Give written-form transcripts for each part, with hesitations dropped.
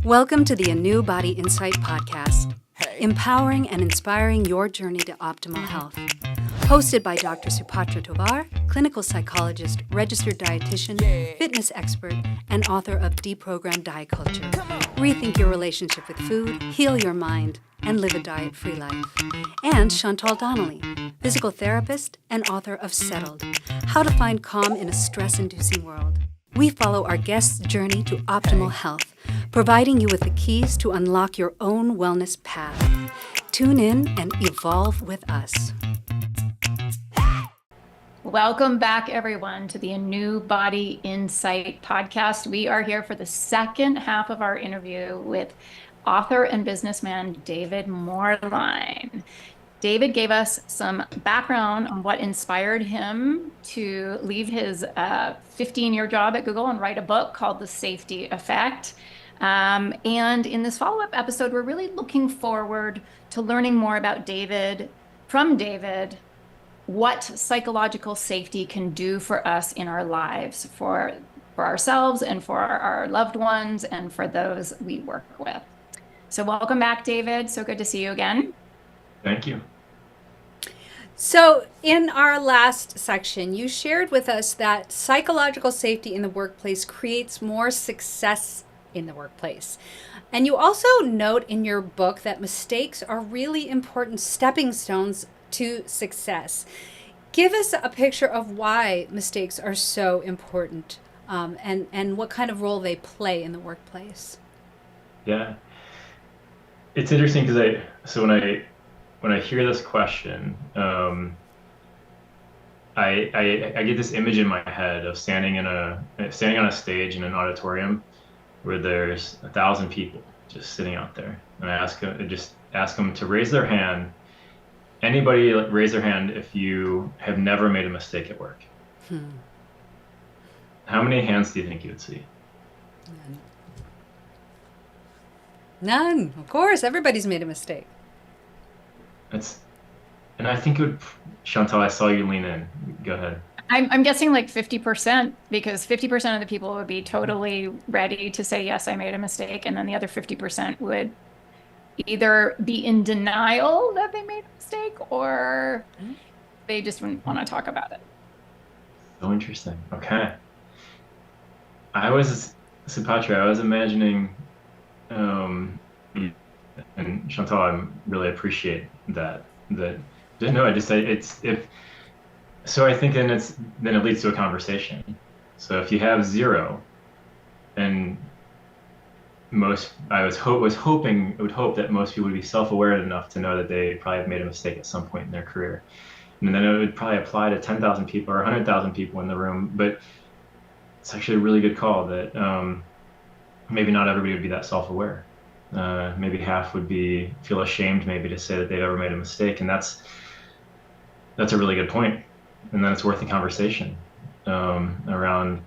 Welcome to the ANEW Body Insight Podcast, empowering and inspiring your journey to optimal health. Hosted by Dr. Supatra Tovar, clinical psychologist, registered dietitian, fitness expert, and author of Deprogrammed Diet Culture. Rethink your relationship with food, heal your mind, and live a diet-free life. And Chantal Donnelly, physical therapist and author of Settled, How to Find Calm in a Stress-Inducing World. We follow our guests' journey to optimal health, providing you with the keys to unlock your own wellness path. Tune in and evolve with us. Welcome back, everyone, to the ANEW Body Insight Podcast. We are here for the second half of our interview with author and businessman David Moerlein. David gave us some background on what inspired him to leave his 15-year job at Google and write a book called The Safety Effect. And in this follow-up episode, we're really looking forward to learning more about from David, what psychological safety can do for us in our lives, for ourselves and for our loved ones and for those we work with. So welcome back, David. So good to see you again. Thank you. So in our last section, you shared with us that psychological safety in the workplace creates more success in the workplace. And you also note in your book that mistakes are really important stepping stones to success. Give us a picture of why mistakes are so important and what kind of role they play in the workplace. Yeah, it's interesting because when I hear this question, I get this image in my head of standing on a stage in an auditorium where there's 1,000 people just sitting out there, and I just ask them to raise their hand. Anybody raise their hand if you have never made a mistake at work. How many hands do you think you would see? None. Of course, everybody's made a mistake. And I think it would, Chantal, I saw you lean in. Go ahead. I'm guessing like 50%, because 50% of the people would be totally ready to say, yes, I made a mistake. And then the other 50% would either be in denial that they made a mistake or they just wouldn't want to talk about it. So interesting. Okay. Supatra, I was imagining, and Chantal, I really appreciate that. So I think then it leads to a conversation. So if you have zero, and I would hope that most people would be self-aware enough to know that they probably have made a mistake at some point in their career. And then it would probably apply to 10,000 people or 100,000 people in the room. But it's actually a really good call that maybe not everybody would be that self-aware. Maybe half would feel ashamed maybe to say that they've ever made a mistake. And that's a really good point. And then it's worth the conversation around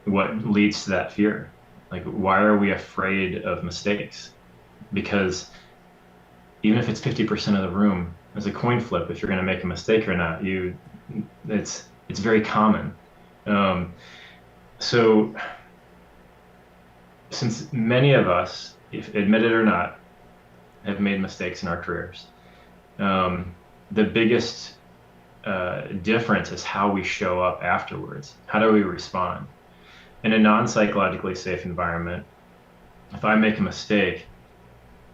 what leads to that fear. Like, why are we afraid of mistakes? Because even if it's 50% of the room, there's a coin flip if you're going to make a mistake or not. It's very common. So since many of us, if admit it or not, have made mistakes in our careers, the biggest difference is how we show up afterwards. How do we respond? In a non-psychologically safe environment, if I make a mistake,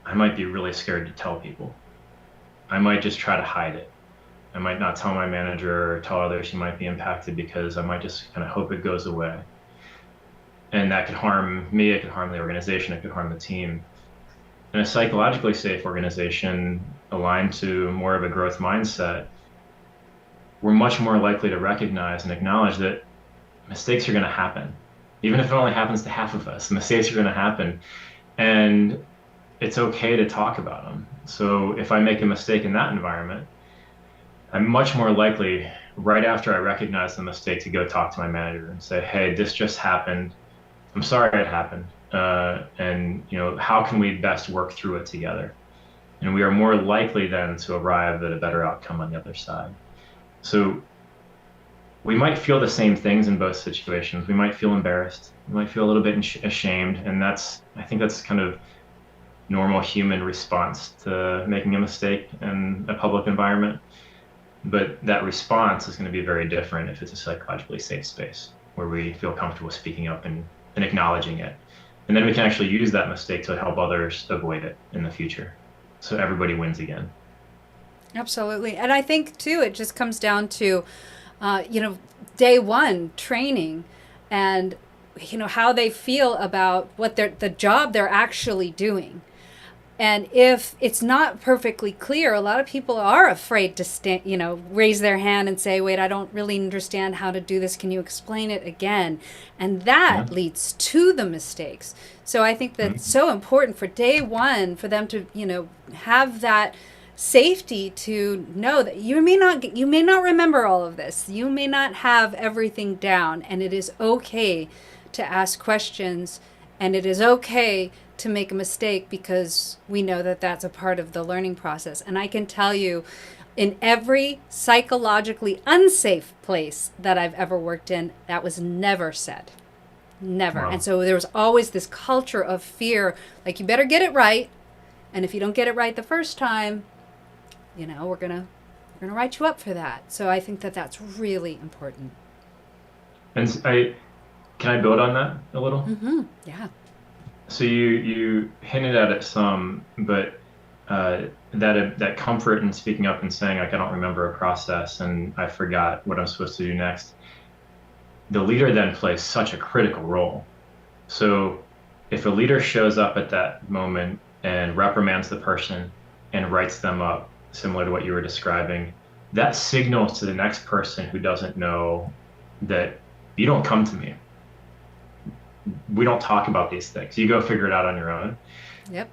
I might be really scared to tell people. I might just try to hide it. I might not tell my manager or tell others who might be impacted because I might just kind of hope it goes away. And that could harm me, it could harm the organization, it could harm the team. In a psychologically safe organization aligned to more of a growth mindset, we're much more likely to recognize and acknowledge that mistakes are going to happen. Even if it only happens to half of us, mistakes are going to happen. And it's okay to talk about them. So if I make a mistake in that environment, I'm much more likely, right after I recognize the mistake, to go talk to my manager and say, hey, this just happened. I'm sorry it happened. And how can we best work through it together? And we are more likely then to arrive at a better outcome on the other side. So we might feel the same things in both situations. We might feel embarrassed. We might feel a little bit ashamed. And I think that's kind of normal human response to making a mistake in a public environment. But that response is going to be very different if it's a psychologically safe space where we feel comfortable speaking up and acknowledging it. And then we can actually use that mistake to help others avoid it in the future. So everybody wins again. Absolutely. And I think, too, it just comes down to, day one training and, how they feel about what the job they're actually doing. And if it's not perfectly clear, a lot of people are afraid to raise their hand and say, wait, I don't really understand how to do this. Can you explain it again? And that leads to the mistakes. So I think that's so important for day one for them to, have that safety to know that you may not remember all of this. You may not have everything down, and it is okay to ask questions, and it is okay to make a mistake, because we know that that's a part of the learning process. And I can tell you, in every psychologically unsafe place that I've ever worked in, that was never said. Never. Wow. And so there was always this culture of fear, like, you better get it right. And if you don't get it right the first time, we're gonna write you up for that. So I think that that's really important. And can I build on that a little? Mm-hmm. Yeah. So you hinted at it some, but that comfort in speaking up and saying, like, I don't remember a process and I forgot what I'm supposed to do next. The leader then plays such a critical role. So if a leader shows up at that moment and reprimands the person and writes them up, similar to what you were describing, that signals to the next person who doesn't know that you don't come to me. We don't talk about these things. You go figure it out on your own. Yep.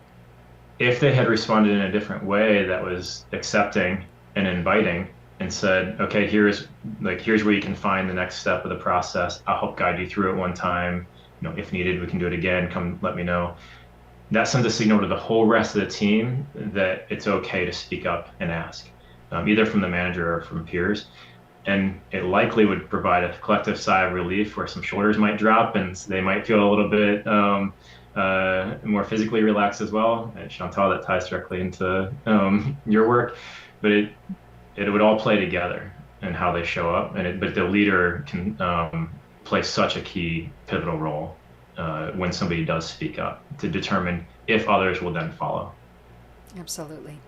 If they had responded in a different way that was accepting and inviting and said, okay, here's where you can find the next step of the process. I'll help guide you through it one time. If needed, we can do it again. Come let me know. That sends a signal to the whole rest of the team that it's okay to speak up and ask, either from the manager or from peers. And it likely would provide a collective sigh of relief where some shoulders might drop and they might feel a little bit more physically relaxed as well. And Chantal, that ties directly into your work, but it would all play together in how they show up. But the leader can play such a key pivotal role when somebody does speak up to determine if others will then follow. Absolutely.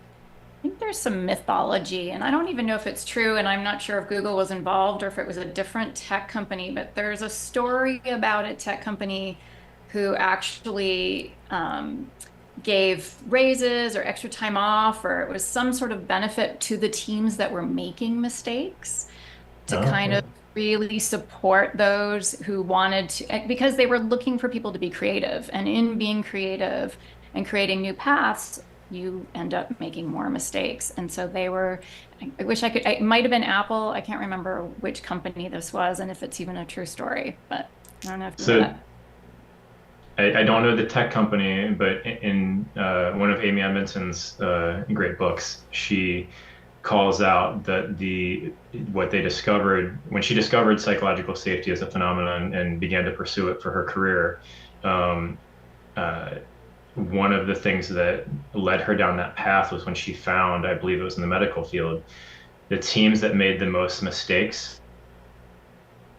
I think there's some mythology, and I don't even know if it's true, and I'm not sure if Google was involved or if it was a different tech company, but there's a story about a tech company who actually gave raises or extra time off, or it was some sort of benefit to the teams that were making mistakes to kind of really support those who wanted to, because they were looking for people to be creative, and in being creative and creating new paths, you end up making more mistakes. And so I wish it might have been Apple. I can't remember which company this was and if it's even a true story, but I don't know if you know that. I don't know the tech company, but in one of Amy Edmondson's great books, she calls out that what they discovered when she discovered psychological safety as a phenomenon and began to pursue it for her career. One of the things that led her down that path was when she found, I believe it was in the medical field, the teams that made the most mistakes,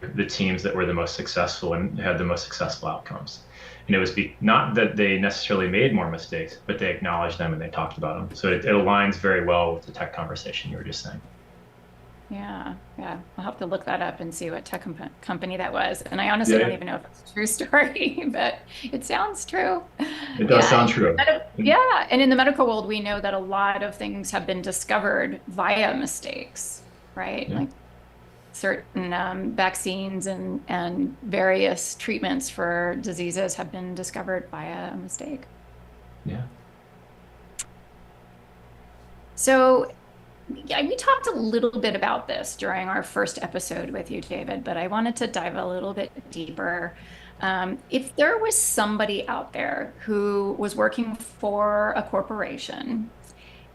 the teams that were the most successful and had the most successful outcomes. And it was not that they necessarily made more mistakes, but they acknowledged them and they talked about them. So it aligns very well with the tech conversation you were just saying. Yeah. I'll have to look that up and see what tech company that was. And I honestly don't even know if it's a true story, but it sounds true. It does sound true. Yeah. And in the medical world, we know that a lot of things have been discovered via mistakes, right? Yeah. Like certain vaccines and various treatments for diseases have been discovered via a mistake. Yeah. So we talked a little bit about this during our first episode with you, David, but I wanted to dive a little bit deeper. If there was somebody out there who was working for a corporation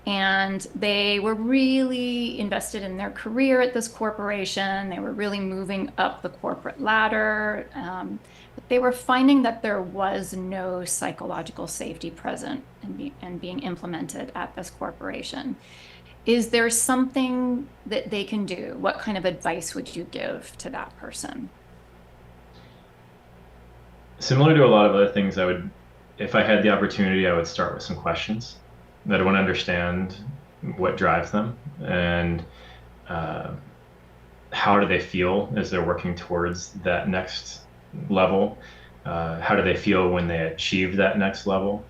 And they were really invested in their career at this corporation. They were really moving up the corporate ladder. But they were finding that there was no psychological safety present and being implemented at this corporation. Is there something that they can do? What kind of advice would you give to that person? Similar to a lot of other things, if I had the opportunity, I would start with some questions that I want to understand what drives them and how do they feel as they're working towards that next level? How do they feel when they achieve that next level?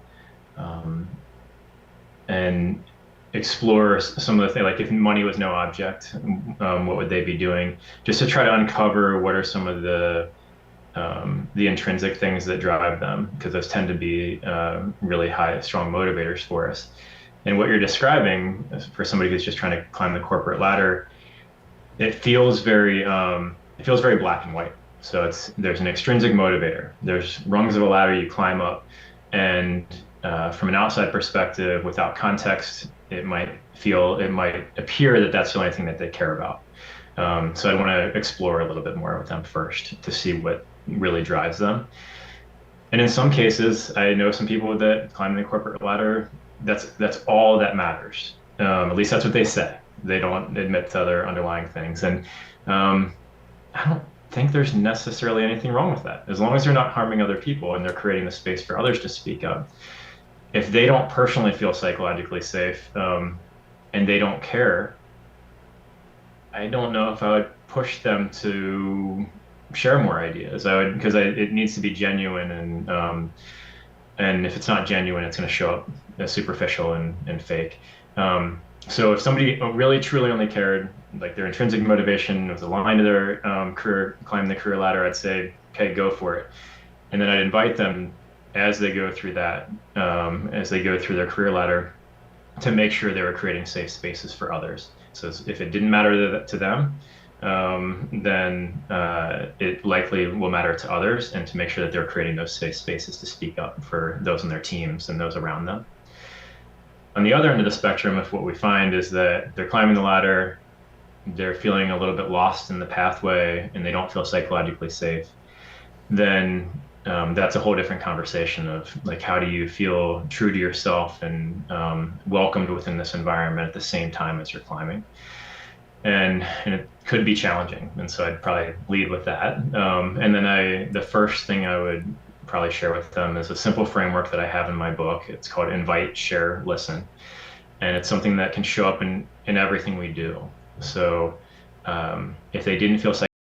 And explore some of the things, like if money was no object, what would they be doing? Just to try to uncover what are some of the intrinsic things that drive them, because those tend to be really high, strong motivators for us. And what you're describing for somebody who's just trying to climb the corporate ladder, it feels very black and white. So there's an extrinsic motivator. There's rungs of a ladder you climb up, and from an outside perspective, without context, it might appear that that's the only thing that they care about. So I'd want to explore a little bit more with them first to see what really drives them. And in some cases, I know some people that climb the corporate ladder, that's all that matters. At least that's what they say. They don't admit to other underlying things. And I don't think there's necessarily anything wrong with that, as long as they're not harming other people and they're creating the space for others to speak up. If they don't personally feel psychologically safe and they don't care, I don't know if I would push them to share more ideas. Because it needs to be genuine, and if it's not genuine, it's going to show up as superficial and fake. So if somebody really truly only cared, like their intrinsic motivation was aligned to their career, climbing the career ladder, I'd say, okay, go for it. And then I'd invite them as they go through that, as they go through their career ladder, to make sure they were creating safe spaces for others. So if it didn't matter to them, then it likely will matter to others, and to make sure that they're creating those safe spaces to speak up for those in their teams and those around them. On the other end of the spectrum, if what we find is that they're climbing the ladder, they're feeling a little bit lost in the pathway, and they don't feel psychologically safe, then that's a whole different conversation of like, how do you feel true to yourself and welcomed within this environment at the same time as you're climbing? And it could be challenging. And so I'd probably lead with that. And then the first thing I would probably share with them is a simple framework that I have in my book. It's called Invite, Share, Listen. And it's something that can show up in everything we do. So if they didn't feel